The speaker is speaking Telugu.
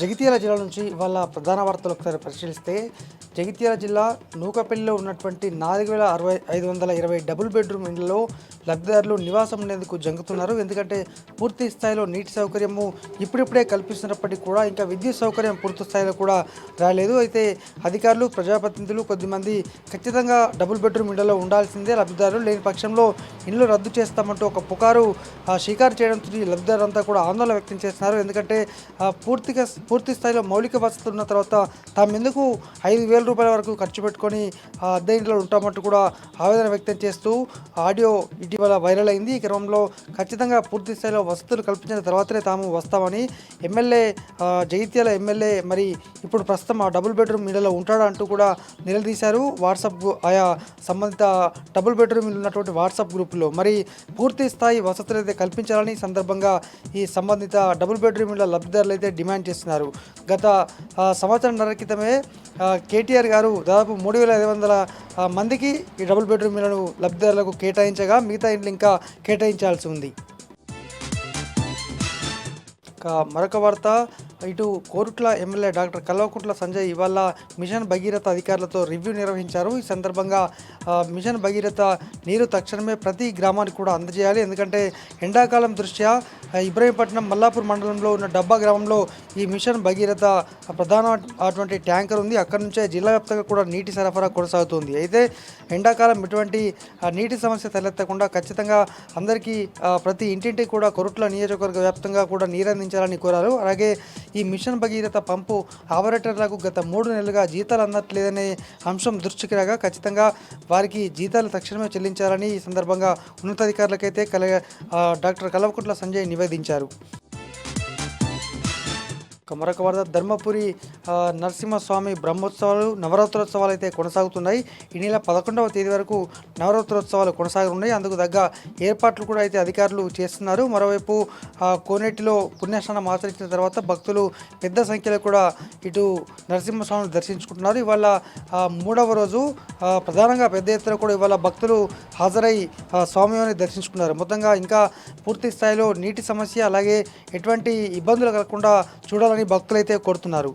జగిత్యాల జిల్లా నుంచి ఇవాళ ప్రధాన వార్తలు ఒకసారి పరిశీలిస్తే జగిత్యాల జిల్లా నూకపల్లిలో ఉన్నటువంటి 4520 డబుల్ బెడ్రూమ్ ఇండ్లలో లబ్ధిదారులు నివాసం ఉండేందుకు జంకుతున్నారు. ఎందుకంటే పూర్తి స్థాయిలో నీటి సౌకర్యము ఇప్పుడిప్పుడే కల్పిస్తున్నప్పటికీ కూడా ఇంకా విద్యుత్ సౌకర్యం పూర్తి స్థాయిలో కూడా రాలేదు. అయితే అధికారులు ప్రజాప్రతినిధులు కొద్దిమంది ఖచ్చితంగా డబుల్ బెడ్రూమ్ ఇండ్లలో ఉండాల్సిందే లబ్ధిదారులు, లేని పక్షంలో ఇండ్లు రద్దు చేస్తామంటూ ఒక పుకారు షికారు చేయడంతో లబ్ధిదారులంతా కూడా ఆందోళన వ్యక్తం చేస్తున్నారు. ఎందుకంటే పూర్తి స్థాయిలో మౌలిక వసతులు ఉన్న తర్వాత తామెందుకు 5,000 రూపాయల వరకు ఖర్చు పెట్టుకొని అద్దె ఇంట్లో ఉంటామంటూ కూడా ఆవేదన వ్యక్తం చేస్తూ ఆడియో ఇటీవల వైరల్ అయింది. ఈ క్రమంలో ఖచ్చితంగా పూర్తి స్థాయిలో వసతులు కల్పించిన తర్వాతనే తాము వస్తామని జగిత్యాల ఎమ్మెల్యే మరి ఇప్పుడు ప్రస్తుతం ఆ డబుల్ బెడ్రూమ్ ఇళ్లలో ఉంటాడా అంటూ కూడా నిలదీశారు. ఆయా సంబంధిత డబుల్ బెడ్రూమ్ ఉన్నటువంటి వాట్సాప్ గ్రూపులో మరి పూర్తి స్థాయి వసతులు అయితే కల్పించాలని సందర్భంగా ఈ సంబంధిత డబుల్ బెడ్రూమ్ ఇళ్ల లబ్ధిదారులు అయితే డిమాండ్ చేస్తున్నారు. గత సంవత్సరంన్నర క్రితమే కేటీఆర్ గారు దాదాపు 3,500 మందికి ఈ డబుల్ బెడ్రూమ్ ఇళ్లను లబ్ధిదారులకు కేటాయించగా మిగతా ఇండ్లు ఇంకా కేటాయించాల్సి ఉంది. మరొక వార్త, ఇటు కోరుట్ల ఎమ్మెల్యే డాక్టర్ కల్వకుంట్ల సంజయ్ ఇవాళ మిషన్ భగీరథ అధికారులతో రివ్యూ నిర్వహించారు. ఈ సందర్భంగా మిషన్ భగీరథ నీరు తక్షణమే ప్రతి గ్రామానికి కూడా అందజేయాలి. ఎందుకంటే ఎండాకాలం దృష్ట్యా ఇబ్రహీంపట్నం మల్లాపూర్ మండలంలో ఉన్న డబ్బా గ్రామంలో ఈ మిషన్ భగీరథ ప్రధానమైనటువంటి ట్యాంకర్ ఉంది. అక్కడి నుంచే జిల్లా వ్యాప్తంగా కూడా నీటి సరఫరా కొనసాగుతుంది. అయితే ఎండాకాలం ఎటువంటి నీటి సమస్య తలెత్తకుండా ఖచ్చితంగా అందరికీ ప్రతి ఇంటింటికి కూడా కొరుట్ల నియోజకవర్గ వ్యాప్తంగా కూడా నీరందించాలని కోరారు. అలాగే ఈ మిషన్ భగీరథ పంపు ఆపరేటర్లకు గత 3 నెలలుగా జీతాలు అందట్లేదనే అంశం దృష్టికి రాగా ఖచ్చితంగా వారికి జీతాలు తక్షణమే చెల్లించాలని ఈ సందర్భంగా ఉన్నతాధికారులకైతే డాక్టర్ కల్వకుంట్ల సంజయ్ నివేదించారు. మరొక వార్త, ధర్మపురి నరసింహస్వామి బ్రహ్మోత్సవాలు నవరాత్రోత్సవాలు అయితే కొనసాగుతున్నాయి. ఈ నెల 11వ తేదీ వరకు నవరాత్రోత్సవాలు కొనసాగనున్నాయి. అందుకు తగ్గ ఏర్పాట్లు కూడా అయితే అధికారులు చేస్తున్నారు. మరోవైపు కోనేటిలో పుణ్యస్నానం ఆచరించిన తర్వాత భక్తులు పెద్ద సంఖ్యలో కూడా ఇటు నరసింహస్వామిని దర్శించుకుంటున్నారు. ఇవాళ 3వ రోజు ప్రధానంగా పెద్ద ఎత్తున కూడా ఇవాళ భక్తులు హాజరై స్వామివారిని దర్శించుకున్నారు. మొత్తంగా ఇంకా పూర్తి స్థాయిలో నీటి సమస్య అలాగే ఎటువంటి ఇబ్బందులు కలగకుండా చూడాలని భక్తులైతే కోరుతున్నారు.